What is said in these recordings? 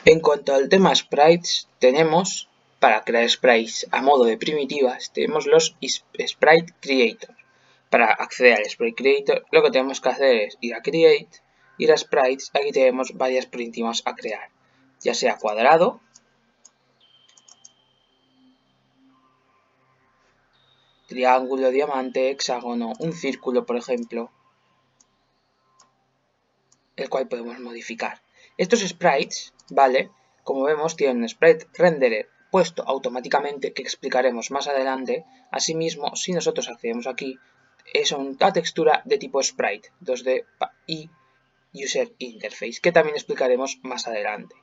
En cuanto al tema sprites, tenemos, para crear sprites a modo de primitivas, tenemos los sprite creator. Para acceder al sprite creator, lo que tenemos que hacer es ir a create, ir a sprites, aquí tenemos varias primitivas a crear, ya sea cuadrado, triángulo, diamante, hexágono, un círculo, por ejemplo, el cual podemos modificar. Estos sprites, ¿vale? Como vemos, tienen un sprite renderer puesto automáticamente que explicaremos más adelante. Asimismo, si nosotros accedemos aquí, es una textura de tipo sprite 2D y user interface, que también explicaremos más adelante.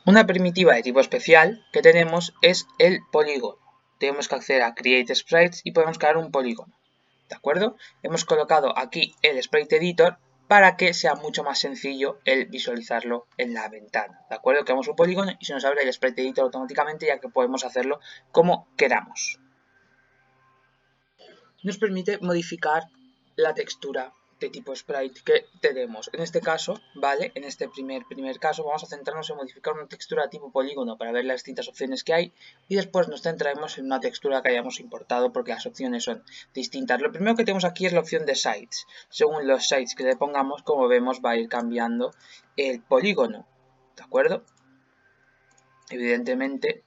Una primitiva de tipo especial que tenemos es el polígono. Tenemos que acceder a Create Sprites y podemos crear un polígono. ¿De acuerdo? Hemos colocado aquí el Sprite Editor para que sea mucho más sencillo el visualizarlo en la ventana. ¿De acuerdo? Creamos un polígono y se nos abre el Sprite Editor automáticamente, ya que podemos hacerlo como queramos. Nos permite modificar la textura de tipo sprite que tenemos. En este caso, ¿vale? En este primer caso vamos a centrarnos en modificar una textura de tipo polígono para ver las distintas opciones que hay y después nos centraremos en una textura que hayamos importado porque las opciones son distintas. Lo primero que tenemos aquí es la opción de sites. Según los sites que le pongamos, como vemos, va a ir cambiando el polígono. ¿De acuerdo? Evidentemente,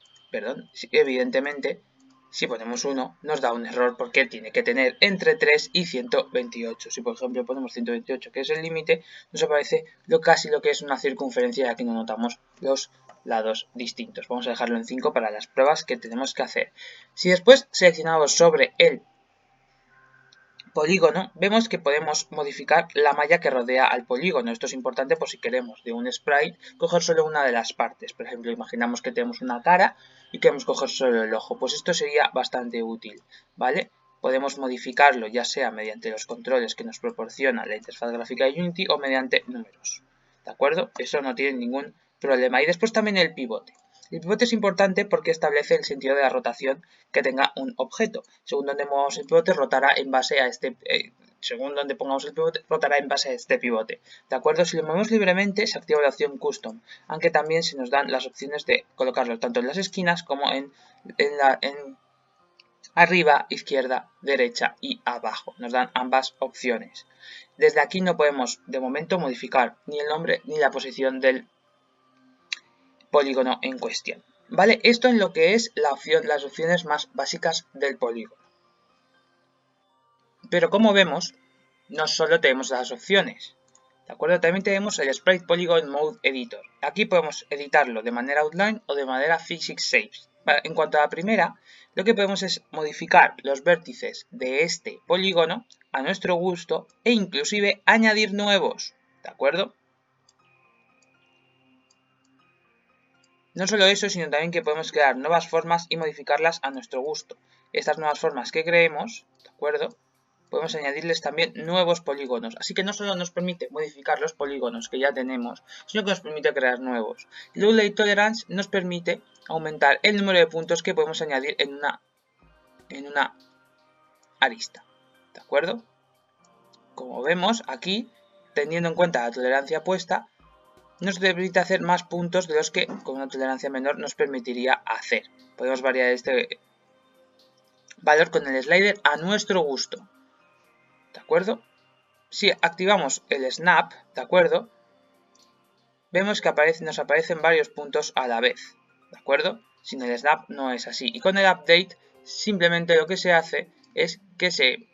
si ponemos 1, nos da un error porque tiene que tener entre 3 y 128. Si por ejemplo ponemos 128, que es el límite, nos aparece casi lo que es una circunferencia, y aquí no notamos los lados distintos. Vamos a dejarlo en 5 para las pruebas que tenemos que hacer. Si después seleccionamos sobre el polígono, vemos que podemos modificar la malla que rodea al polígono. Esto es importante por si queremos de un sprite coger solo una de las partes. Por ejemplo, imaginamos que tenemos una cara y queremos coger solo el ojo. Pues esto sería bastante útil, ¿vale? Podemos modificarlo ya sea mediante los controles que nos proporciona la interfaz gráfica de Unity o mediante números. ¿De acuerdo? Eso no tiene ningún problema. Y después también el pivote. El pivote es importante porque establece el sentido de la rotación que tenga un objeto. Según donde movamos el pivote, rotará en base a según donde pongamos el pivote, rotará en base a este pivote. ¿De acuerdo? Si lo movemos libremente, se activa la opción Custom, aunque también se nos dan las opciones de colocarlo tanto en las esquinas como en arriba, izquierda, derecha y abajo. Nos dan ambas opciones. Desde aquí no podemos, de momento, modificar ni el nombre ni la posición del polígono en cuestión. ¿Vale? Esto en lo que es las opciones más básicas del polígono. Pero como vemos, no solo tenemos las opciones. ¿De acuerdo? También tenemos el Sprite Polygon Mode Editor. Aquí podemos editarlo de manera outline o de manera physics shapes. En cuanto a la primera, lo que podemos es modificar los vértices de este polígono a nuestro gusto e inclusive añadir nuevos. ¿De acuerdo? No solo eso, sino también que podemos crear nuevas formas y modificarlas a nuestro gusto. Estas nuevas formas que creemos, ¿de acuerdo? Podemos añadirles también nuevos polígonos. Así que no solo nos permite modificar los polígonos que ya tenemos, sino que nos permite crear nuevos. Low Light Tolerance nos permite aumentar el número de puntos que podemos añadir en una arista. ¿De acuerdo? Como vemos aquí, teniendo en cuenta la tolerancia puesta, nos permite hacer más puntos de los que con una tolerancia menor nos permitiría hacer. Podemos variar este valor con el slider a nuestro gusto. ¿De acuerdo? Si activamos el snap, ¿de acuerdo? Vemos que nos aparecen varios puntos a la vez. ¿De acuerdo? Sin el snap no es así. Y con el update simplemente lo que se hace es que se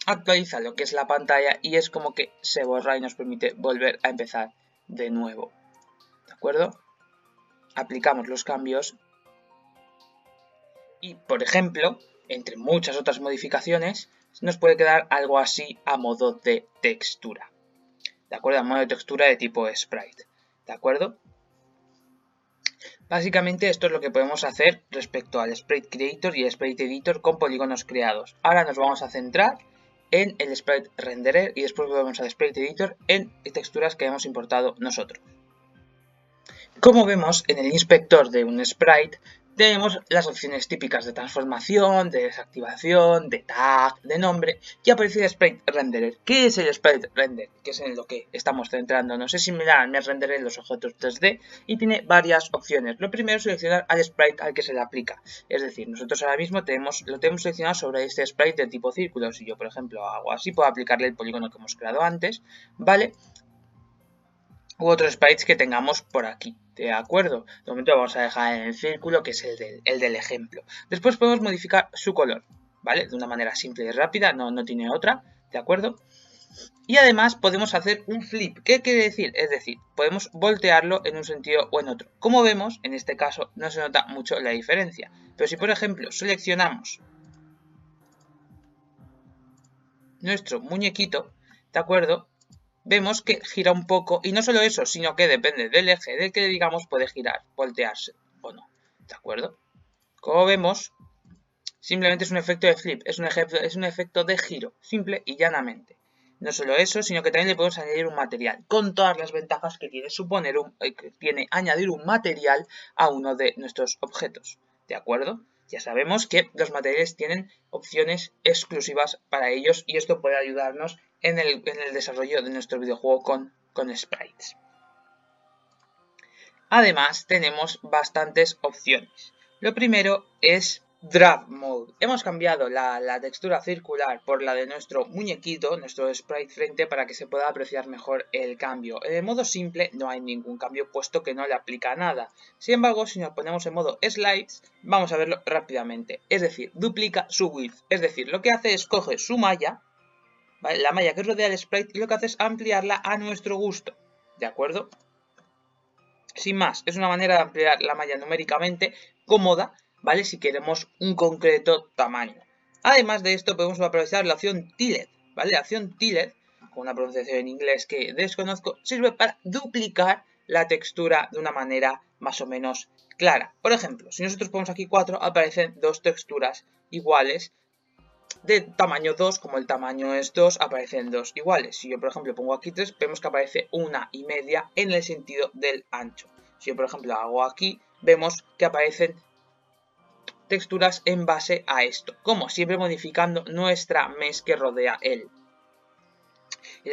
actualiza lo que es la pantalla y es como que se borra y nos permite volver a empezar de nuevo. ¿De acuerdo? Aplicamos los cambios y, por ejemplo, entre muchas otras modificaciones, nos puede quedar algo así a modo de textura. ¿De acuerdo? A modo de textura de tipo sprite. ¿De acuerdo? Básicamente esto es lo que podemos hacer respecto al Sprite Creator y el Sprite Editor con polígonos creados. Ahora nos vamos a centrar en el Sprite Renderer y después volvemos al Sprite Editor en texturas que hemos importado nosotros. Como vemos en el inspector de un sprite, tenemos las opciones típicas de transformación, de desactivación, de tag, de nombre, y aparece el Sprite Renderer. ¿Qué es el Sprite Render? Que es en lo que estamos centrándonos. Es similar al Mesh Renderer en los objetos 3D y tiene varias opciones. Lo primero es seleccionar al sprite al que se le aplica. Es decir, nosotros ahora mismo lo tenemos seleccionado sobre este sprite de tipo círculo. Si yo, por ejemplo, hago así, puedo aplicarle el polígono que hemos creado antes, ¿vale? U otros sprites que tengamos por aquí, ¿de acuerdo? De momento lo vamos a dejar en el círculo, que es el del ejemplo. Después podemos modificar su color, ¿vale? De una manera simple y rápida, no tiene otra, ¿de acuerdo? Y además podemos hacer un flip. ¿Qué quiere decir? Es decir, podemos voltearlo en un sentido o en otro. Como vemos, en este caso no se nota mucho la diferencia. Pero si, por ejemplo, seleccionamos nuestro muñequito, ¿de acuerdo? Vemos que gira un poco, y no solo eso, sino que depende del eje del que le digamos, puede girar, voltearse o no, ¿de acuerdo? Como vemos, simplemente es un efecto de flip, es un efecto de giro, simple y llanamente. No solo eso, sino que también le podemos añadir un material, con todas las ventajas que tiene añadir un material a uno de nuestros objetos, ¿de acuerdo? Ya sabemos que los materiales tienen opciones exclusivas para ellos y esto puede ayudarnos en el desarrollo de nuestro videojuego con sprites. Además, tenemos bastantes opciones. Lo primero es Draft Mode. Hemos cambiado la textura circular por la de nuestro muñequito, nuestro sprite frente, para que se pueda apreciar mejor el cambio. En el modo simple no hay ningún cambio puesto que no le aplica nada. Sin embargo, si nos ponemos en modo Slides, vamos a verlo rápidamente. Es decir, duplica su width. Es decir, lo que hace es coge su malla, ¿vale? La malla que rodea el sprite, y lo que hace es ampliarla a nuestro gusto. ¿De acuerdo? Sin más, es una manera de ampliar la malla numéricamente cómoda, ¿vale? Si queremos un concreto tamaño. Además de esto, podemos aprovechar la opción Tiled, ¿vale? La opción Tiled, con una pronunciación en inglés que desconozco, sirve para duplicar la textura de una manera más o menos clara. Por ejemplo, si nosotros ponemos aquí 4, aparecen dos texturas iguales. De tamaño 2, como el tamaño es 2, aparecen dos iguales. Si yo, por ejemplo, pongo aquí 3, vemos que aparece 1,5 en el sentido del ancho. Si yo, por ejemplo, hago aquí, vemos que aparecen texturas en base a esto. Como siempre modificando nuestra mesh que rodea el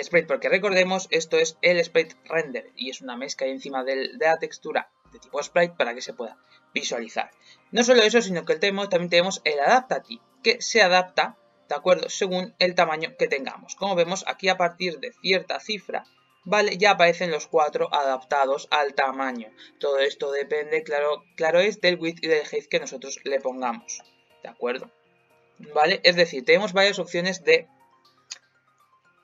sprite, porque recordemos, esto es el sprite render y es una mesh que hay encima de la textura de tipo sprite para que se pueda visualizar. No solo eso, sino que también tenemos el adaptative, que se adapta, ¿de acuerdo?, según el tamaño que tengamos. Como vemos aquí, a partir de cierta cifra, ¿vale?, ya aparecen los 4 adaptados al tamaño. Todo esto depende, claro es, del width y del height que nosotros le pongamos, ¿de acuerdo? ¿Vale? Es decir, tenemos varias opciones de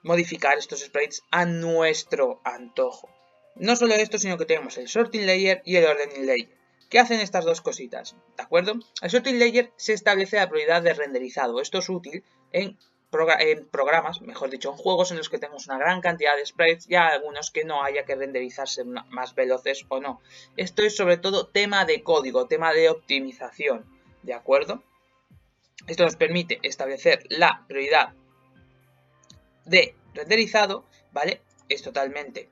modificar estos sprites a nuestro antojo. No solo esto, sino que tenemos el Sorting Layer y el Ordening Layer. ¿Qué hacen estas dos cositas? ¿De acuerdo? El Sorting Layer se establece la prioridad de renderizado. Esto es útil en programas, mejor dicho, en juegos en los que tenemos una gran cantidad de sprites y algunos que no haya que renderizarse más veloces o no. Esto es sobre todo tema de código, tema de optimización, ¿de acuerdo? Esto nos permite establecer la prioridad de renderizado, ¿vale? Es totalmente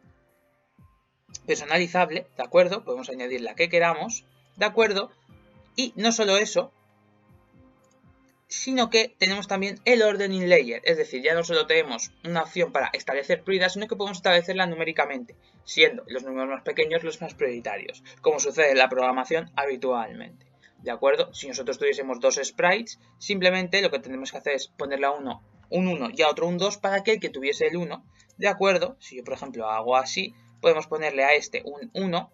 personalizable, ¿de acuerdo? Podemos añadir la que queramos, ¿de acuerdo? Y no solo eso, sino que tenemos también el Ordening Layer, es decir, ya no solo tenemos una opción para establecer prioridad, sino que podemos establecerla numéricamente, siendo los números más pequeños los más prioritarios, como sucede en la programación habitualmente, ¿de acuerdo? Si nosotros tuviésemos dos sprites, simplemente lo que tenemos que hacer es ponerle a uno un 1 y a otro un 2 para que el que tuviese el 1, ¿de acuerdo? Si yo, por ejemplo, hago así, podemos ponerle a este un 1,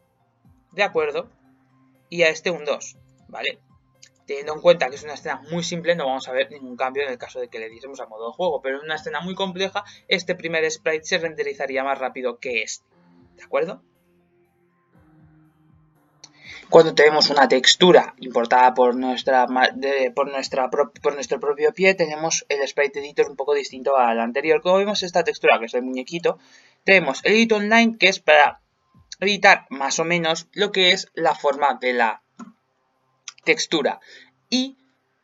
¿de acuerdo? Y a este un 2, ¿vale? Teniendo en cuenta que es una escena muy simple, no vamos a ver ningún cambio en el caso de que le diésemos a modo de juego, pero en una escena muy compleja, este primer sprite se renderizaría más rápido que este, ¿de acuerdo? Cuando tenemos una textura importada por nuestro propio pie, tenemos el sprite editor un poco distinto al anterior. Como vemos, esta textura, que es el muñequito, tenemos el edit online, que es para editar más o menos lo que es la forma de la textura. Y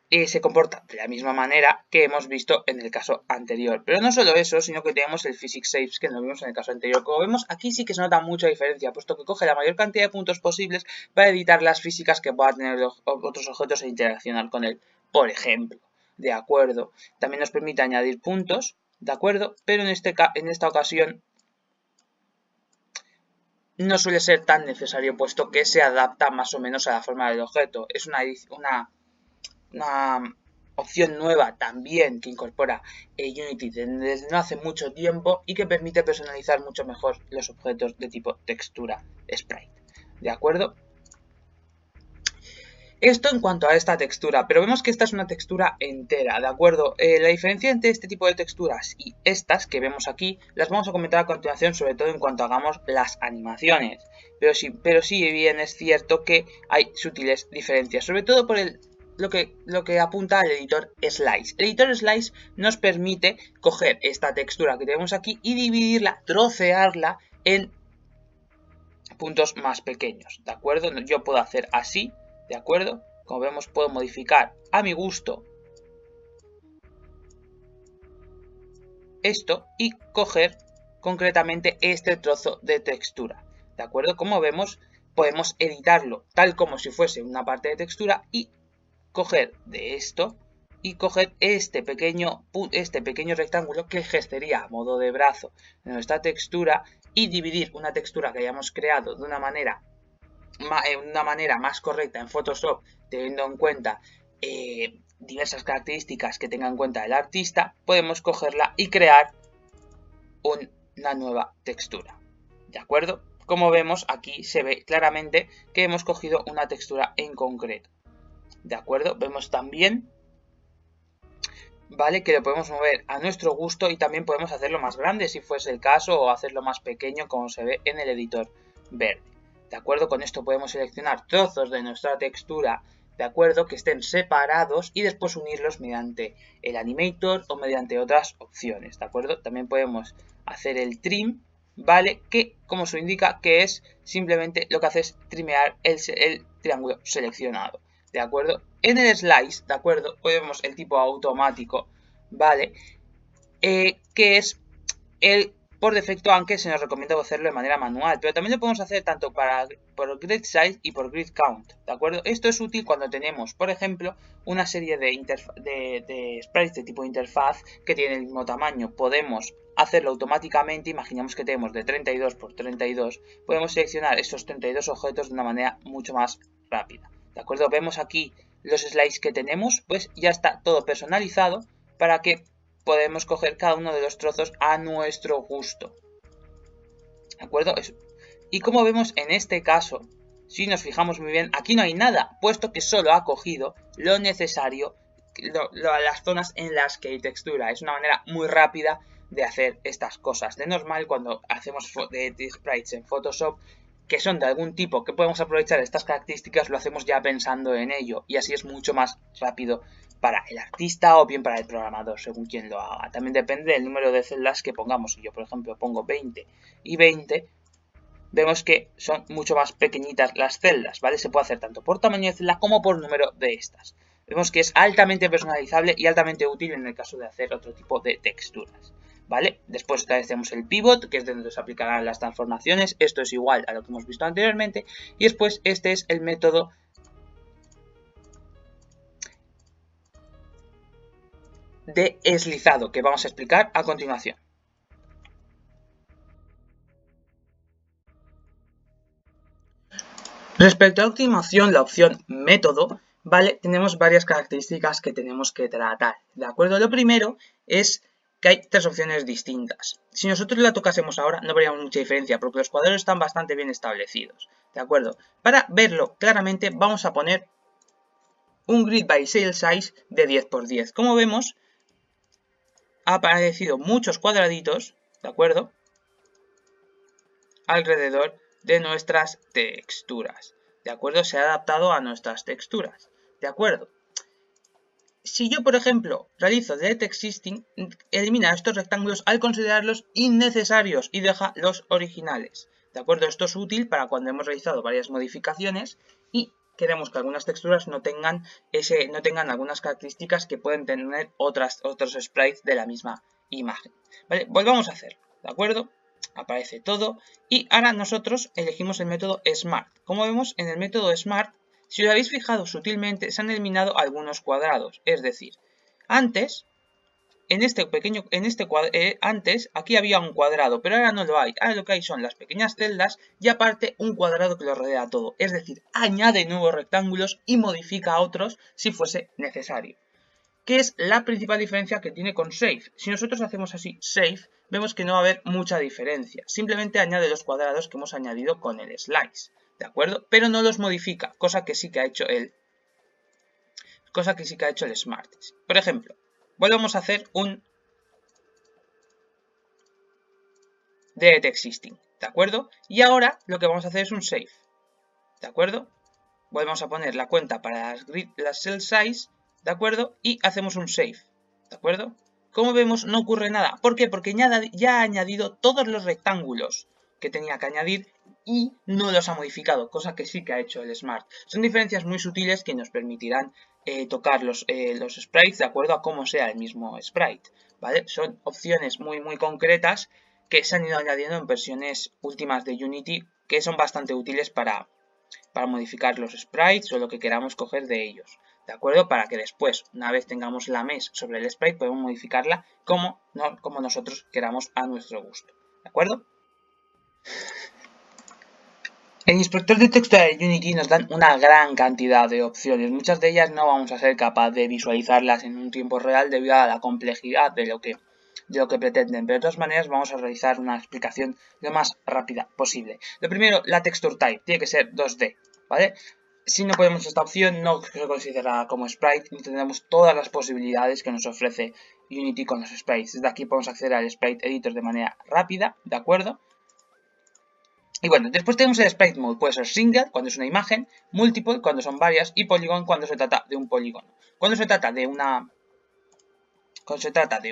se comporta de la misma manera que hemos visto en el caso anterior. Pero no solo eso, sino que tenemos el Physics Saves que no vimos en el caso anterior. Como vemos, aquí sí que se nota mucha diferencia, puesto que coge la mayor cantidad de puntos posibles para editar las físicas que puedan tener los otros objetos e interaccionar con él, por ejemplo. ¿De acuerdo? También nos permite añadir puntos, ¿de acuerdo? Pero en esta ocasión no suele ser tan necesario, puesto que se adapta más o menos a la forma del objeto. Es una opción nueva también que incorpora Unity desde no hace mucho tiempo y que permite personalizar mucho mejor los objetos de tipo textura sprite. ¿De acuerdo? Esto en cuanto a esta textura, pero vemos que esta es una textura entera, ¿de acuerdo? La diferencia entre este tipo de texturas y estas que vemos aquí, las vamos a comentar a continuación, sobre todo en cuanto hagamos las animaciones. Pero sí bien es cierto que hay sutiles diferencias, sobre todo por lo que apunta al editor Slice. El editor Slice nos permite coger esta textura que tenemos aquí y dividirla, trocearla en puntos más pequeños, ¿de acuerdo? Yo puedo hacer así, ¿de acuerdo? Como vemos, puedo modificar a mi gusto esto y coger concretamente este trozo de textura, ¿de acuerdo? Como vemos, podemos editarlo tal como si fuese una parte de textura y coger de esto y coger este pequeño rectángulo que ejercería a modo de brazo de nuestra textura y dividir una textura que hayamos creado de una manera más correcta en Photoshop, teniendo en cuenta diversas características que tenga en cuenta el artista, podemos cogerla y crear una nueva textura. ¿De acuerdo? Como vemos, aquí se ve claramente que hemos cogido una textura en concreto. ¿De acuerdo? Vemos también, ¿vale?, que lo podemos mover a nuestro gusto y también podemos hacerlo más grande si fuese el caso o hacerlo más pequeño como se ve en el editor verde. ¿De acuerdo? Con esto podemos seleccionar trozos de nuestra textura, ¿de acuerdo?, que estén separados y después unirlos mediante el animator o mediante otras opciones, ¿de acuerdo? También podemos hacer el trim, ¿vale?, que como se indica que es simplemente lo que hace es trimear el triángulo seleccionado, ¿de acuerdo? En el slice, ¿de acuerdo?, podemos el tipo automático, ¿vale?, que es el por defecto, aunque se nos recomienda hacerlo de manera manual, pero también lo podemos hacer tanto por grid size y por grid count, ¿de acuerdo? Esto es útil cuando tenemos, por ejemplo, una serie de sprites de tipo interfaz que tienen el mismo tamaño. Podemos hacerlo automáticamente. Imaginemos que tenemos de 32 por 32, podemos seleccionar estos 32 objetos de una manera mucho más rápida, ¿de acuerdo? Vemos aquí los slides que tenemos, pues ya está todo personalizado para que podemos coger cada uno de los trozos a nuestro gusto, ¿de acuerdo? Y como vemos en este caso, si nos fijamos muy bien, aquí no hay nada, puesto que solo ha cogido lo necesario, las zonas en las que hay textura. Es una manera muy rápida de hacer estas cosas. De normal, cuando hacemos de sprites en Photoshop, que son de algún tipo que podemos aprovechar estas características, lo hacemos ya pensando en ello, y así es mucho más rápido para el artista o bien para el programador, según quien lo haga. También depende del número de celdas que pongamos. Si yo, por ejemplo, pongo 20 y 20, vemos que son mucho más pequeñitas las celdas, ¿vale? Se puede hacer tanto por tamaño de celda como por número de estas. Vemos que es altamente personalizable y altamente útil en el caso de hacer otro tipo de texturas, ¿vale? Después otra vez tenemos el pivot, que es donde se aplicarán las transformaciones. Esto es igual a lo que hemos visto anteriormente. Y después este es el método de deslizado que vamos a explicar a continuación. Respecto a la optimización, la opción método, ¿vale?, tenemos varias características que tenemos que tratar, ¿de acuerdo? Lo primero es que hay tres opciones distintas. Si nosotros la tocásemos ahora, no veríamos mucha diferencia, porque los cuadros están bastante bien establecidos, ¿de acuerdo? Para verlo claramente, vamos a poner un grid by cell size de 10×10. Como vemos, ha aparecido muchos cuadraditos, ¿de acuerdo?, alrededor de nuestras texturas, ¿de acuerdo? Se ha adaptado a nuestras texturas, ¿de acuerdo? Si yo, por ejemplo, realizo delete existing, elimina estos rectángulos al considerarlos innecesarios y deja los originales, ¿de acuerdo? Esto es útil para cuando hemos realizado varias modificaciones y queremos que algunas texturas no tengan algunas características que pueden tener otros sprites de la misma imagen. ¿Vale? Volvamos a hacerlo, ¿de acuerdo? Aparece todo y ahora nosotros elegimos el método Smart. Como vemos en el método Smart, si os habéis fijado sutilmente, se han eliminado algunos cuadrados. Es decir, antes antes aquí había un cuadrado, pero ahora no lo hay. Ahora lo que hay son las pequeñas celdas y aparte un cuadrado que lo rodea todo. Es decir, añade nuevos rectángulos y modifica otros si fuese necesario. ¿Qué es la principal diferencia que tiene con Save? Si nosotros hacemos así Save, vemos que no va a haber mucha diferencia. Simplemente añade los cuadrados que hemos añadido con el Slice, ¿de acuerdo? Pero no los modifica, cosa que sí que ha hecho el Smart. Por ejemplo, volvemos a hacer un delete existing, ¿de acuerdo? Y ahora lo que vamos a hacer es un save, ¿de acuerdo? Volvemos a poner la cuenta para las cell size, ¿de acuerdo? Y hacemos un save, ¿de acuerdo? Como vemos, no ocurre nada. ¿Por qué? Porque ya ha añadido todos los rectángulos que tenía que añadir y no los ha modificado, cosa que sí que ha hecho el Smart. Son diferencias muy sutiles que nos permitirán tocar los sprites de acuerdo a cómo sea el mismo sprite, ¿vale? Son opciones muy concretas que se han ido añadiendo en versiones últimas de Unity que son bastante útiles para modificar los sprites o lo que queramos coger de ellos, ¿de acuerdo? Para que después, una vez tengamos la mesh sobre el sprite, podemos modificarla como nosotros queramos a nuestro gusto, ¿de acuerdo? El inspector de textura de Unity nos dan una gran cantidad de opciones. Muchas de ellas no vamos a ser capaces de visualizarlas en un tiempo real debido a la complejidad de lo que pretenden, pero de todas maneras vamos a realizar una explicación lo más rápida posible. Lo primero, la texture type, tiene que ser 2D, ¿vale? Si no ponemos esta opción, no se considera como sprite, y tendremos todas las posibilidades que nos ofrece Unity con los sprites. Desde aquí podemos acceder al sprite editor de manera rápida, ¿de acuerdo? Y bueno, después tenemos el sprite mode, puede ser single cuando es una imagen, multiple cuando son varias y polygon cuando se trata de un polígono. Cuando se trata de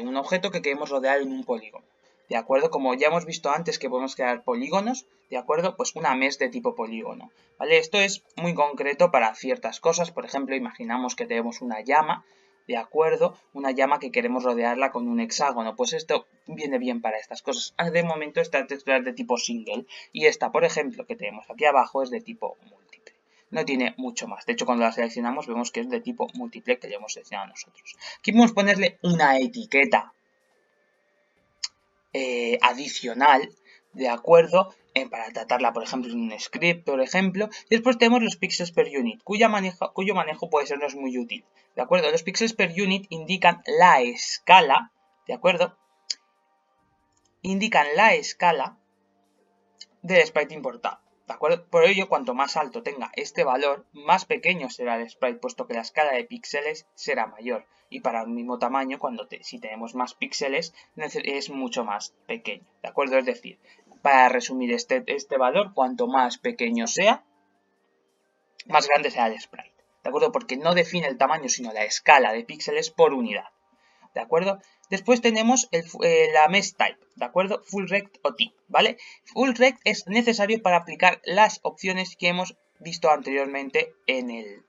un objeto que queremos rodear en un polígono, ¿de acuerdo? Como ya hemos visto antes que podemos crear polígonos, ¿de acuerdo? Pues una mesh de tipo polígono, ¿vale? Esto es muy concreto para ciertas cosas, por ejemplo, imaginamos que tenemos una llama, ¿de acuerdo? Una llama que queremos rodearla con un hexágono, pues esto viene bien para estas cosas. De momento esta textura es de tipo single y esta, por ejemplo, que tenemos aquí abajo es de tipo múltiple. No tiene mucho más. De hecho, cuando la seleccionamos vemos que es de tipo múltiple que le hemos seleccionado nosotros. Aquí podemos ponerle una etiqueta adicional, ¿de acuerdo? Para tratarla, por ejemplo, en un script, por ejemplo. Y después tenemos los píxeles per unit, cuyo manejo puede sernos muy útil, ¿de acuerdo? Los píxeles per unit indican la escala, ¿de acuerdo? Indican la escala del sprite importado, ¿de acuerdo? Por ello, cuanto más alto tenga este valor, más pequeño será el sprite, puesto que la escala de píxeles será mayor. Y para el mismo tamaño, si tenemos más píxeles, es mucho más pequeño, ¿de acuerdo? Es decir, para resumir este valor, cuanto más pequeño sea, más grande será el sprite, ¿de acuerdo? Porque no define el tamaño, sino la escala de píxeles por unidad, ¿de acuerdo? Después tenemos la mesh type, ¿de acuerdo? Full rect o tip, ¿vale? Full rect es necesario para aplicar las opciones que hemos visto anteriormente en el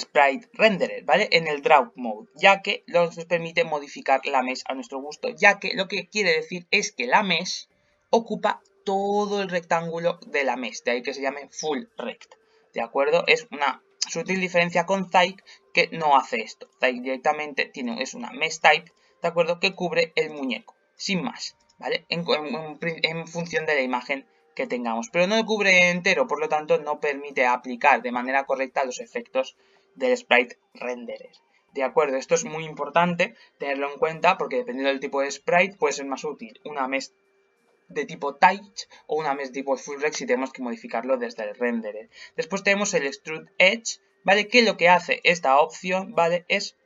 sprite renderer, ¿vale? En el draw mode, ya que nos permite modificar la mesh a nuestro gusto, ya que lo que quiere decir es que la mesh ocupa todo el rectángulo de la mesh, de ahí que se llame full rect, ¿de acuerdo? Es una sutil diferencia con Zike que no hace esto. Zike directamente es una mesh type, ¿de acuerdo? Que cubre el muñeco, sin más, ¿vale? En función de la imagen que tengamos, pero no lo cubre entero, por lo tanto no permite aplicar de manera correcta los efectos del sprite renderer. De acuerdo, esto es muy importante tenerlo en cuenta porque dependiendo del tipo de sprite puede ser más útil una mesh de tipo touch o una mesh de tipo full rect si tenemos que modificarlo desde el renderer. Después tenemos el extrude edge, ¿vale? Que lo que hace esta opción, ¿vale? Es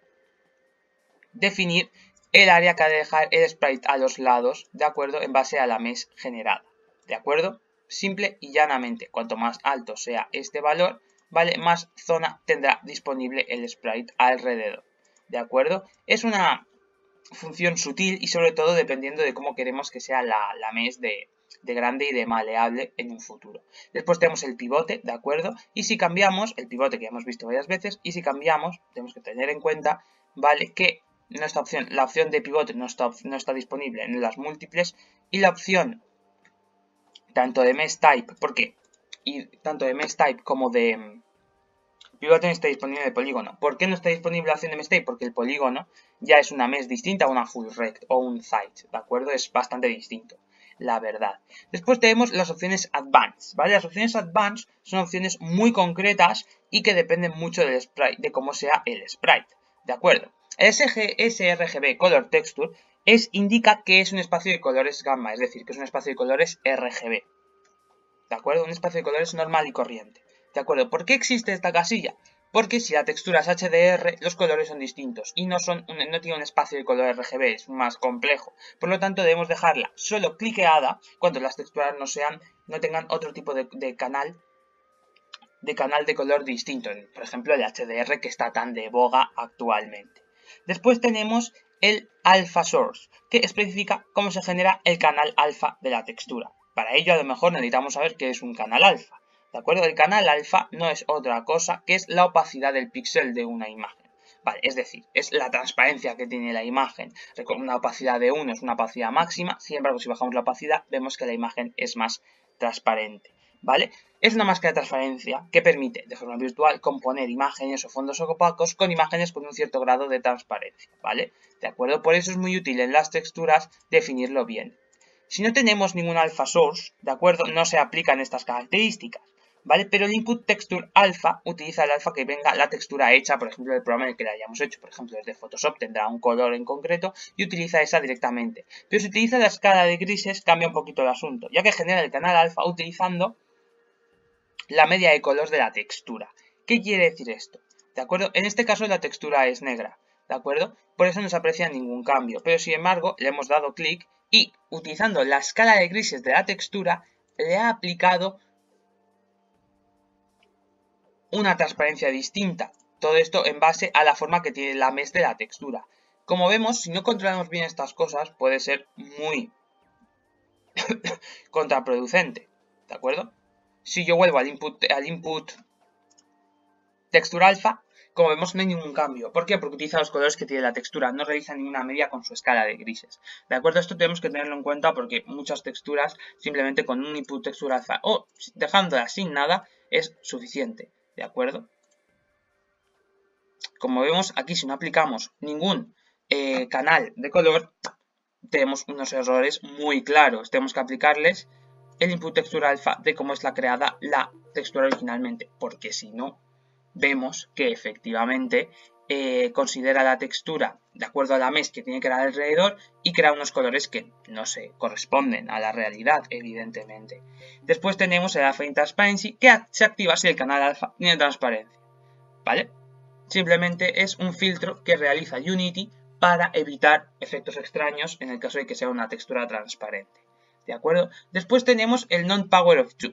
definir el área que ha de dejar el sprite a los lados, ¿de acuerdo? En base a la mesh generada, ¿de acuerdo? Simple y llanamente, cuanto más alto sea este valor, ¿vale? Más zona tendrá disponible el sprite alrededor, ¿de acuerdo? Es una función sutil y sobre todo dependiendo de cómo queremos que sea la mesh de de grande y de maleable en un futuro. Después tenemos el pivote, ¿de acuerdo? Y si cambiamos, el pivote que ya hemos visto varias veces, y si cambiamos, tenemos que tener en cuenta, ¿vale? Que nuestra opción, la opción de pivote no está disponible en las múltiples, y la opción tanto de mesh type, tanto de mesh type como de pivote no está disponible de polígono. ¿Por qué no está disponible la opción de mesh type? Porque el polígono ya es una mesh distinta a una full rect o un site, ¿de acuerdo? Es bastante distinto, la verdad. Después tenemos las opciones advanced, ¿vale? Las opciones advanced son opciones muy concretas y que dependen mucho del sprite, de cómo sea el sprite, ¿de acuerdo? El sRGB Color Texture indica que es un espacio de colores gamma, es decir, que es un espacio de colores RGB, ¿de acuerdo? Un espacio de colores normal y corriente. ¿De acuerdo? ¿Por qué existe esta casilla? Porque si la textura es HDR, los colores son distintos y no tiene un espacio de color RGB, es más complejo. Por lo tanto, debemos dejarla solo cliqueada cuando las texturas no tengan otro tipo de canal de color distinto. Por ejemplo, el HDR que está tan de boga actualmente. Después tenemos el alpha source, que especifica cómo se genera el canal alfa de la textura. Para ello, a lo mejor necesitamos saber qué es un canal alfa. ¿De acuerdo? El canal alfa no es otra cosa que es la opacidad del píxel de una imagen. Vale, es decir, es la transparencia que tiene la imagen. Una opacidad de 1 es una opacidad máxima, sin embargo, si bajamos la opacidad, vemos que la imagen es más transparente, ¿vale? Es una máscara de transparencia que permite, de forma virtual, componer imágenes o fondos opacos con imágenes con un cierto grado de transparencia, ¿vale? ¿De acuerdo? Por eso es muy útil en las texturas definirlo bien. Si no tenemos ningún alpha source, ¿de acuerdo? No se aplican estas características, ¿vale? Pero el input texture alpha utiliza el alpha que venga la textura hecha, por ejemplo, del programa en el que la hayamos hecho. Por ejemplo, desde Photoshop tendrá un color en concreto y utiliza esa directamente. Pero si utiliza la escala de grises, cambia un poquito el asunto, ya que genera el canal alfa utilizando la media de color de la textura. ¿Qué quiere decir esto? ¿De acuerdo? En este caso la textura es negra, ¿de acuerdo? Por eso no se aprecia ningún cambio, pero sin embargo le hemos dado clic y utilizando la escala de grises de la textura le ha aplicado una transparencia distinta. Todo esto en base a la forma que tiene la mesh de la textura. Como vemos, si no controlamos bien estas cosas, puede ser muy contraproducente, ¿de acuerdo? Si yo vuelvo al input textura alfa, como vemos no hay ningún cambio. ¿Por qué? Porque utiliza los colores que tiene la textura, no realiza ninguna media con su escala de grises. ¿De acuerdo? Esto tenemos que tenerlo en cuenta porque muchas texturas simplemente con un input textura alfa o dejándola sin nada es suficiente. ¿De acuerdo? Como vemos aquí, si no aplicamos ningún canal de color, tenemos unos errores muy claros. Tenemos que aplicarles el input textura alfa de cómo es creada la textura originalmente, porque si no, vemos que efectivamente considera la textura de acuerdo a la mesh que tiene que crear alrededor y crea unos colores que no se corresponden a la realidad, evidentemente. Después tenemos el alpha transparency, que se activa si el canal alfa tiene transparencia, ¿vale? Simplemente es un filtro que realiza Unity para evitar efectos extraños en el caso de que sea una textura transparente. ¿De acuerdo? Después tenemos el non-power of 2.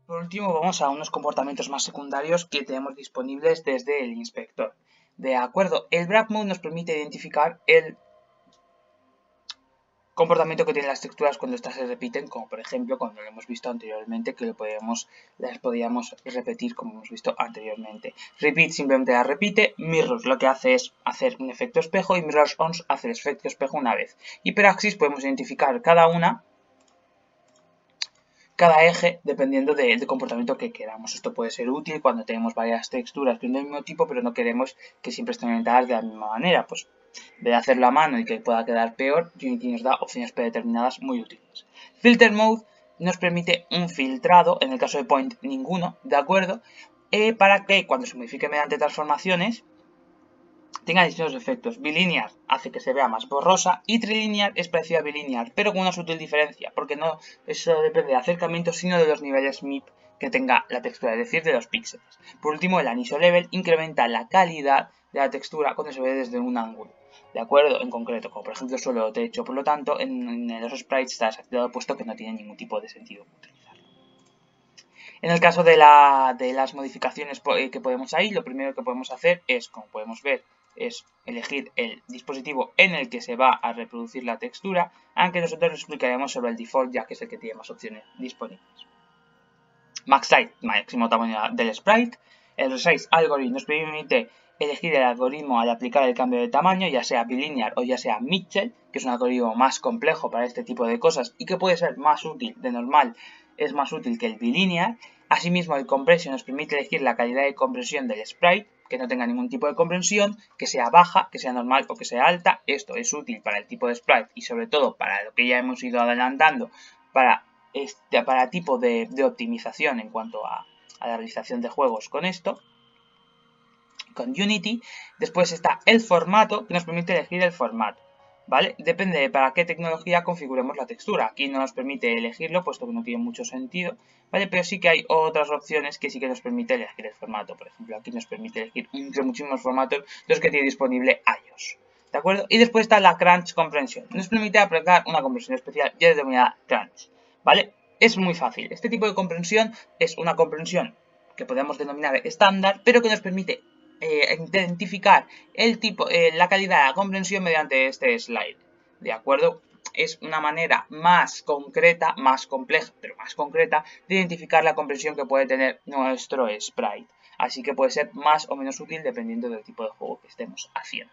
Por último, vamos a unos comportamientos más secundarios que tenemos disponibles desde el inspector. De acuerdo, el Wrap Mode nos permite identificar el comportamiento que tienen las texturas cuando estas se repiten, como por ejemplo cuando lo hemos visto anteriormente, que las podíamos repetir como hemos visto anteriormente. Repeat simplemente la repite, Mirrors lo que hace es hacer un efecto espejo y Mirrors Ons hace el efecto espejo una vez. Y Praxis podemos identificar cada eje dependiendo del comportamiento que queramos. Esto puede ser útil cuando tenemos varias texturas del mismo tipo, pero no queremos que siempre estén orientadas de la misma manera. Pues de hacerlo a mano y que pueda quedar peor, Unity nos da opciones predeterminadas muy útiles. Filter Mode nos permite un filtrado, en el caso de Point ninguno, ¿de acuerdo? Para que cuando se modifique mediante transformaciones tenga distintos efectos. Bilinear hace que se vea más borrosa y trilinear es parecido a bilinear, pero con una sutil diferencia, porque no eso depende de acercamiento, sino de los niveles MIP que tenga la textura, es decir, de los píxeles. Por último, el Aniso Level incrementa la calidad de la textura cuando se ve desde un ángulo, ¿de acuerdo? En concreto, como por ejemplo suelo o techo. Por lo tanto, en los sprites está desactivado puesto que no tiene ningún tipo de sentido utilizarlo. En el caso de las modificaciones que podemos ahí, lo primero que podemos hacer es, como podemos ver, es elegir el dispositivo en el que se va a reproducir la textura, aunque nosotros explicaremos sobre el default, ya que es el que tiene más opciones disponibles. Max Size, máximo tamaño del sprite. El Resize Algorithm nos permite elegir el algoritmo al aplicar el cambio de tamaño, ya sea bilinear o ya sea Mitchell, que es un algoritmo más complejo para este tipo de cosas y que puede ser más útil, de normal es más útil que el bilinear. Asimismo, el Compression nos permite elegir la calidad de compresión del sprite, que no tenga ningún tipo de compresión, que sea baja, que sea normal o que sea alta. Esto es útil para el tipo de sprite y sobre todo para lo que ya hemos ido adelantando, para tipo de optimización en cuanto a la realización de juegos con esto, con Unity. Después está el formato, que nos permite elegir el formato, ¿vale? Depende de para qué tecnología configuremos la textura. Aquí no nos permite elegirlo, puesto que no tiene mucho sentido, ¿vale? Pero sí que hay otras opciones que sí que nos permite elegir el formato. Por ejemplo, aquí nos permite elegir entre muchísimos formatos los que tiene disponible iOS, ¿de acuerdo? Y después está la Crunch Compression. Nos permite aplicar una compresión especial ya denominada Crunch, ¿vale? Es muy fácil. Este tipo de comprensión es una comprensión que podemos denominar estándar, pero que nos permite identificar la calidad de la comprensión mediante este slide, ¿de acuerdo? Es una manera más concreta, más compleja, pero más concreta, de identificar la comprensión que puede tener nuestro sprite. Así que puede ser más o menos útil dependiendo del tipo de juego que estemos haciendo.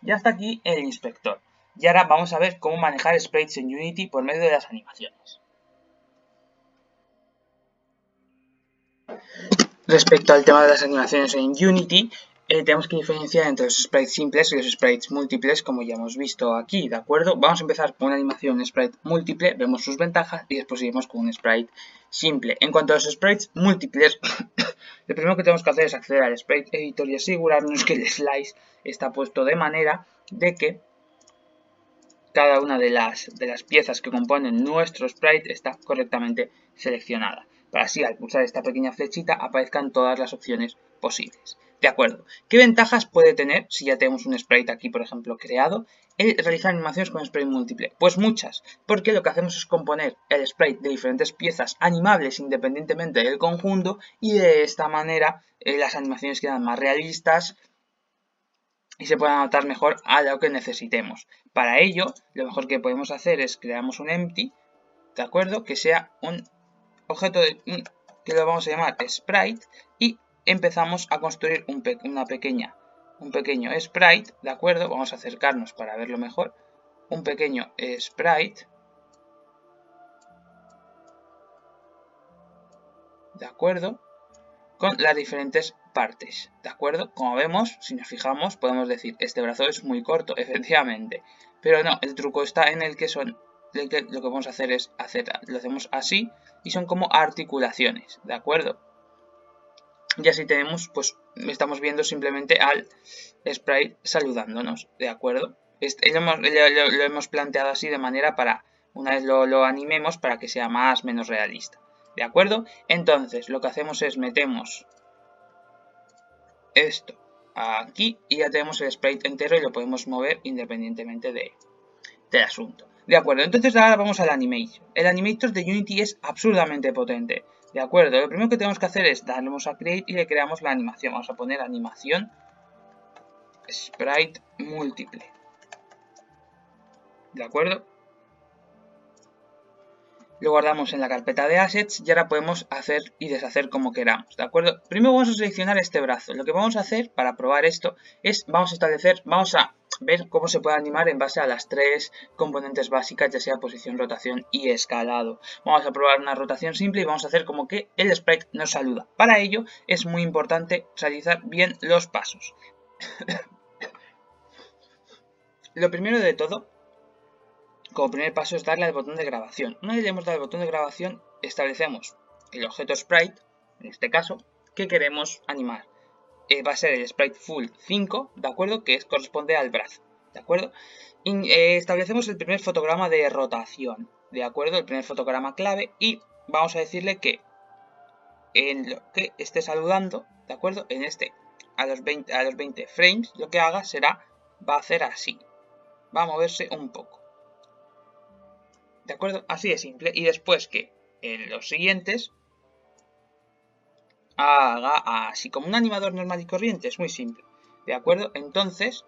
Ya está aquí el inspector. Y ahora vamos a ver cómo manejar sprites en Unity por medio de las animaciones. Respecto al tema de las animaciones en Unity, tenemos que diferenciar entre los sprites simples y los sprites múltiples, como ya hemos visto aquí, ¿de acuerdo? Vamos a empezar con una animación sprite múltiple, vemos sus ventajas y después seguimos con un sprite simple. En cuanto a los sprites múltiples, lo primero que tenemos que hacer es acceder al sprite editor y asegurarnos que el slice está puesto de manera de que cada una de las piezas que componen nuestro sprite está correctamente seleccionada, para así al pulsar esta pequeña flechita aparezcan todas las opciones posibles. De acuerdo, ¿qué ventajas puede tener si ya tenemos un sprite aquí, por ejemplo, creado, el realizar animaciones con sprite múltiple? Pues muchas, porque lo que hacemos es componer el sprite de diferentes piezas animables independientemente del conjunto y de esta manera las animaciones quedan más realistas y se pueden adaptar mejor a lo que necesitemos. Para ello, lo mejor que podemos hacer es creamos un empty, ¿de acuerdo? Que sea un objeto que lo vamos a llamar sprite y empezamos a construir un pequeño sprite, ¿de acuerdo? Vamos a acercarnos para verlo mejor. Un pequeño sprite, ¿de acuerdo? Con las diferentes partes, ¿de acuerdo? Como vemos, si nos fijamos, podemos decir, este brazo es muy corto, efectivamente. Pero no, el truco está en el que lo que vamos a hacer es lo hacemos así y son como articulaciones, ¿de acuerdo? Y así tenemos, pues, estamos viendo simplemente al sprite saludándonos, ¿de acuerdo? Lo hemos planteado así de manera para, una vez lo animemos, para que sea más o menos realista. ¿De acuerdo? Entonces, lo que hacemos es metemos esto aquí y ya tenemos el sprite entero y lo podemos mover independientemente del asunto. De acuerdo, entonces ahora vamos al animation. El animator de Unity es absurdamente potente. De acuerdo, lo primero que tenemos que hacer es darle a create y le creamos la animación. Vamos a poner animación sprite múltiple. De acuerdo. Lo guardamos en la carpeta de assets y ahora podemos hacer y deshacer como queramos, ¿de acuerdo? Primero vamos a seleccionar este brazo. Lo que vamos a hacer para probar esto es, vamos a ver cómo se puede animar en base a las tres componentes básicas, ya sea posición, rotación y escalado. Vamos a probar una rotación simple y vamos a hacer como que el sprite nos saluda. Para ello es muy importante realizar bien los pasos. Lo primero de todo, como primer paso, es darle al botón de grabación. Una vez le hemos dado al botón de grabación, establecemos el objeto sprite, en este caso, que queremos animar. Va a ser el sprite full 5, ¿de acuerdo? Que corresponde al brazo, ¿de acuerdo? Y establecemos el primer fotograma de rotación, ¿de acuerdo? El primer fotograma clave y vamos a decirle que en lo que esté saludando, ¿de acuerdo? En a los 20 frames, lo que haga va a hacer así. Va a moverse un poco. ¿De acuerdo? Así de simple. Y después que en los siguientes haga así como un animador normal y corriente. Es muy simple. ¿de acuerdo? Entonces,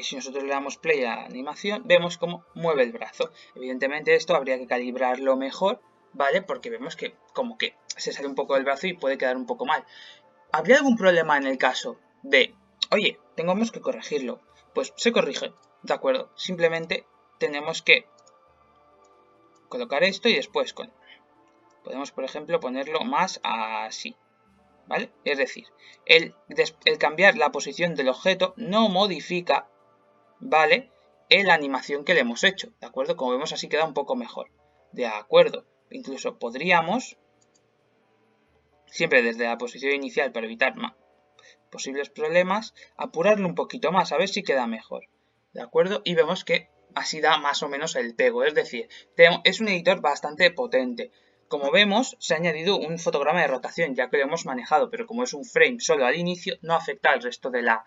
si nosotros le damos play a la animación, vemos cómo mueve el brazo. Evidentemente esto habría que calibrarlo mejor, ¿vale? Porque vemos que como que se sale un poco del brazo y puede quedar un poco mal. ¿Habría algún problema en el caso de, oye, tengamos que corregirlo? Pues se corrige, ¿de acuerdo? Simplemente tenemos que colocar esto y después podemos, por ejemplo, ponerlo más así, ¿vale? Es decir, el cambiar la posición del objeto no modifica, ¿vale?, la animación que le hemos hecho, ¿de acuerdo? Como vemos, así queda un poco mejor, ¿de acuerdo? Incluso podríamos, siempre desde la posición inicial para evitar posibles problemas, apurarlo un poquito más, a ver si queda mejor, ¿de acuerdo? Y vemos que así da más o menos el pego, es decir, es un editor bastante potente. Como vemos, se ha añadido un fotograma de rotación, ya que lo hemos manejado, pero como es un frame solo al inicio, no afecta al resto de la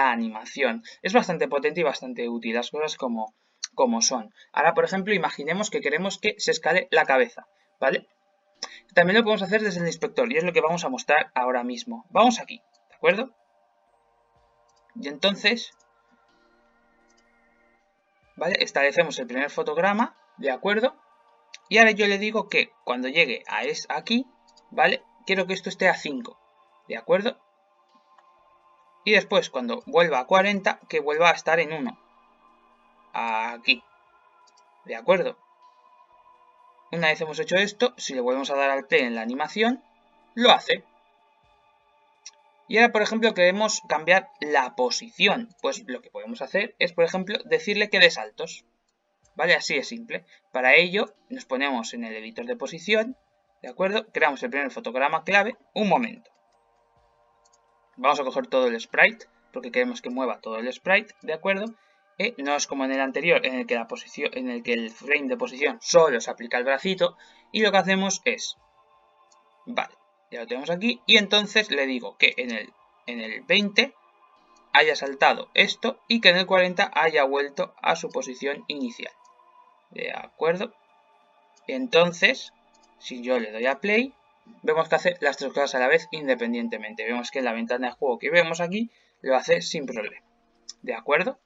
animación. Es bastante potente y bastante útil, las cosas como son. Ahora, por ejemplo, imaginemos que queremos que se escale la cabeza, ¿vale? También lo podemos hacer desde el inspector, y es lo que vamos a mostrar ahora mismo. Vamos aquí, ¿de acuerdo? Y entonces, ¿vale?, establecemos el primer fotograma, ¿de acuerdo? Y ahora yo le digo que cuando llegue a aquí, ¿vale?, quiero que esto esté a 5, ¿de acuerdo? Y después, cuando vuelva a 40, que vuelva a estar en 1. Aquí, ¿de acuerdo? Una vez hemos hecho esto, si le volvemos a dar al play en la animación, lo hace. Y ahora, por ejemplo, queremos cambiar la posición. Pues lo que podemos hacer es, por ejemplo, decirle que dé saltos. ¿Vale? Así de simple. Para ello, nos ponemos en el editor de posición, ¿de acuerdo? Creamos el primer fotograma clave. Un momento. Vamos a coger todo el sprite, porque queremos que mueva todo el sprite, ¿de acuerdo? No es como en el anterior, en el que el frame de posición solo se aplica el bracito. Y lo que hacemos es, vale, ya lo tenemos aquí. Y entonces le digo que en el 20 haya saltado esto y que en el 40 haya vuelto a su posición inicial. ¿De acuerdo? Entonces, si yo le doy a play, vemos que hace las tres cosas a la vez independientemente. Vemos que en la ventana de juego que vemos aquí lo hace sin problema. ¿De acuerdo?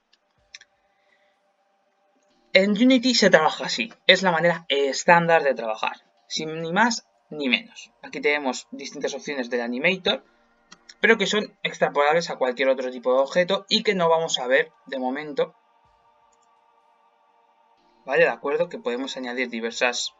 En Unity se trabaja así. Es la manera estándar de trabajar. Sin ni más ni menos. Aquí tenemos distintas opciones del Animator, pero que son extrapolables a cualquier otro tipo de objeto y que no vamos a ver de momento. ¿Vale? De acuerdo, que podemos añadir diversas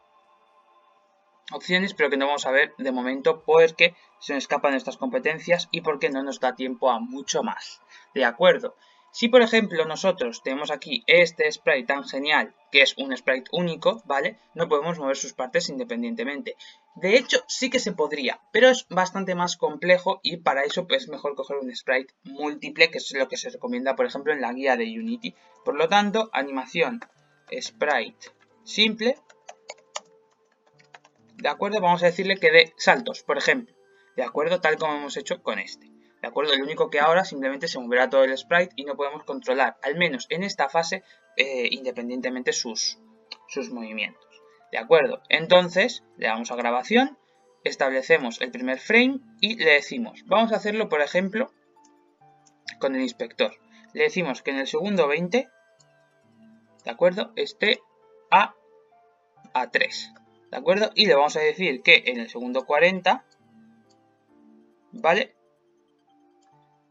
opciones, pero que no vamos a ver de momento porque se nos escapan nuestras competencias y porque no nos da tiempo a mucho más. ¿De acuerdo? Si por ejemplo nosotros tenemos aquí este sprite tan genial, que es un sprite único, ¿vale? No podemos mover sus partes independientemente. De hecho, sí que se podría, pero es bastante más complejo y para eso pues, es mejor coger un sprite múltiple, que es lo que se recomienda, por ejemplo, en la guía de Unity. Por lo tanto, animación sprite simple, ¿de acuerdo? Vamos a decirle que dé saltos, por ejemplo, ¿de acuerdo? Tal como hemos hecho con este. ¿De acuerdo? Lo único que ahora simplemente se moverá todo el sprite y no podemos controlar, al menos en esta fase, independientemente sus movimientos. ¿De acuerdo? Entonces, le damos a grabación, establecemos el primer frame y le decimos, vamos a hacerlo, por ejemplo, con el inspector. Le decimos que en el segundo 20, ¿de acuerdo?, esté a 3. ¿De acuerdo? Y le vamos a decir que en el segundo 40, ¿vale?,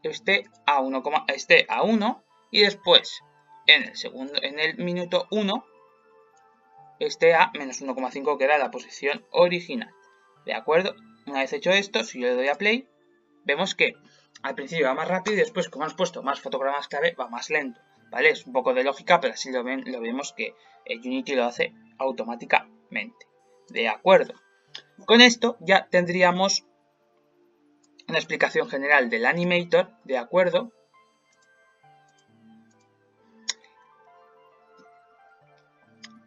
esté a 1 y después en el minuto 1 esté a menos 1,5, que era la posición original. ¿De acuerdo? Una vez hecho esto, si yo le doy a play, vemos que al principio va más rápido y después, como hemos puesto más fotogramas clave, va más lento. ¿Vale? Es un poco de lógica, pero así lo vemos que Unity lo hace automáticamente. ¿De acuerdo? Con esto ya tendríamos una explicación general del Animator, ¿de acuerdo?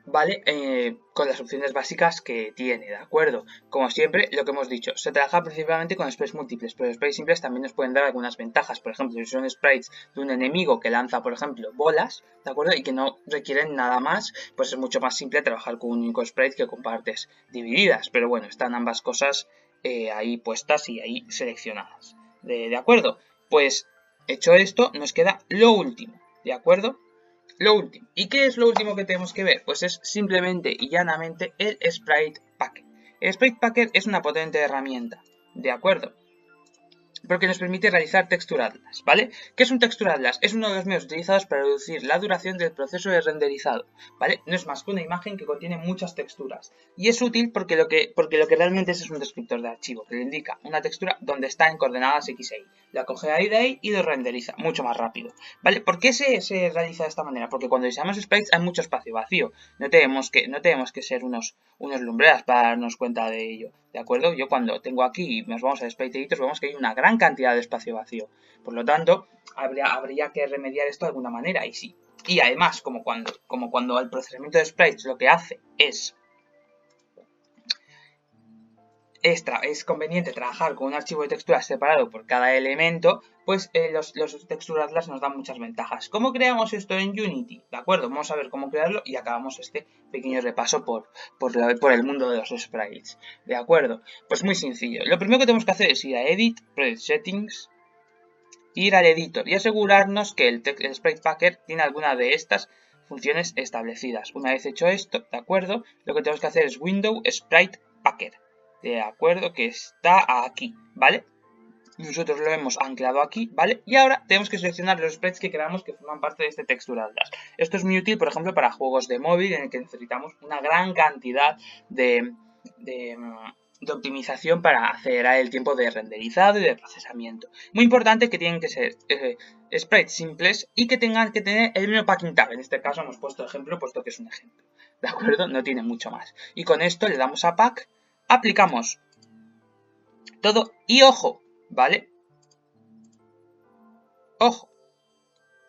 ¿Vale? Con las opciones básicas que tiene, ¿de acuerdo? Como siempre, lo que hemos dicho, se trabaja principalmente con sprites múltiples, pero los sprites simples también nos pueden dar algunas ventajas. Por ejemplo, si son sprites de un enemigo que lanza, por ejemplo, bolas, ¿de acuerdo? Y que no requieren nada más, pues es mucho más simple trabajar con un único sprite que con partes divididas. Pero bueno, están ambas cosas ahí puestas y ahí seleccionadas. ¿De acuerdo? Pues hecho esto, nos queda lo último, ¿de acuerdo? Lo último. ¿Y qué es lo último que tenemos que ver? Pues es simplemente y llanamente el Sprite Packer. El Sprite Packer es una potente herramienta, ¿de acuerdo? Porque nos permite realizar Texture Atlas, ¿vale? ¿Qué es un Texture Atlas? Es uno de los medios utilizados para reducir la duración del proceso de renderizado, ¿vale? No es más que una imagen que contiene muchas texturas. Y es útil porque lo que realmente es un descriptor de archivo, que le indica una textura donde está en coordenadas X e Y. La coge ahí de ahí y lo renderiza mucho más rápido, ¿vale? ¿Por qué se realiza de esta manera? Porque cuando diseñamos sprites hay mucho espacio vacío. No tenemos que ser unos lumbreras para darnos cuenta de ello, ¿de acuerdo? Yo cuando tengo aquí y nos vamos a Sprite Editor vemos que hay una gran cantidad de espacio vacío. Por lo tanto, habría que remediar esto de alguna manera, y sí. Y además, como cuando el procesamiento de sprites lo que hace es conveniente trabajar con un archivo de texturas separado por cada elemento, pues los Texture Atlas nos dan muchas ventajas. ¿Cómo creamos esto en Unity? ¿De acuerdo? Vamos a ver cómo crearlo y acabamos este pequeño repaso por el mundo de los sprites. ¿De acuerdo? Pues muy sencillo. Lo primero que tenemos que hacer es ir a Edit, Project Settings, ir al editor y asegurarnos que el Sprite Packer tiene alguna de estas funciones establecidas. Una vez hecho esto, ¿de acuerdo? Lo que tenemos que hacer es Window Sprite Packer. De acuerdo, que está aquí, ¿vale? Nosotros lo hemos anclado aquí, ¿vale? Y ahora tenemos que seleccionar los sprites que queramos que forman parte de este Texture Atlas. Esto es muy útil, por ejemplo, para juegos de móvil en el que necesitamos una gran cantidad de optimización para acelerar el tiempo de renderizado y de procesamiento. Muy importante que tienen que ser sprites simples y que tengan que tener el mismo packing tag. En este caso hemos puesto ejemplo, puesto que es un ejemplo. ¿De acuerdo? No tiene mucho más. Y con esto le damos a Pack, aplicamos todo y ojo, ¿vale? Ojo,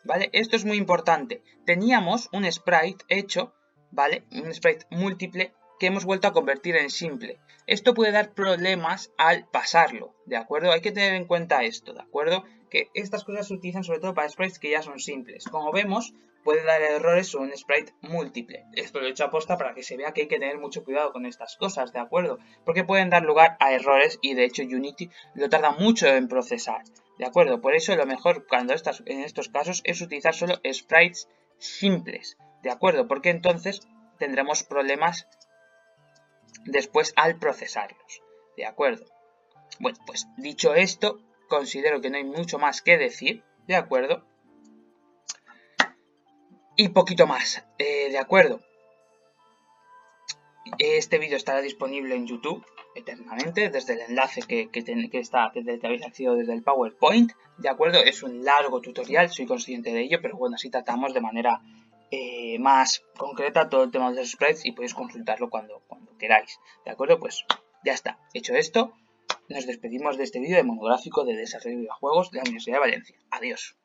¿vale? Esto es muy importante. Teníamos un sprite hecho, ¿vale? Un sprite múltiple que hemos vuelto a convertir en simple. Esto puede dar problemas al pasarlo, ¿de acuerdo? Hay que tener en cuenta esto, ¿de acuerdo? Que estas cosas se utilizan sobre todo para sprites que ya son simples. Como vemos, puede dar errores sobre un sprite múltiple. Esto lo he hecho aposta para que se vea que hay que tener mucho cuidado con estas cosas, ¿de acuerdo? Porque pueden dar lugar a errores y de hecho Unity lo tarda mucho en procesar, ¿de acuerdo? Por eso lo mejor en estos casos es utilizar solo sprites simples, ¿de acuerdo? Porque entonces tendremos problemas después al procesarlos, ¿de acuerdo? Bueno, pues dicho esto, considero que no hay mucho más que decir, ¿de acuerdo? Y poquito más, ¿de acuerdo? Este vídeo estará disponible en YouTube eternamente desde el enlace que habéis accedido desde el PowerPoint, ¿de acuerdo? Es un largo tutorial, soy consciente de ello, pero bueno, así tratamos de manera más concreta todo el tema de los sprites y podéis consultarlo cuando queráis, ¿de acuerdo? Pues ya está, hecho esto, nos despedimos de este vídeo de monográfico de desarrollo de videojuegos de la Universidad de Valencia. Adiós.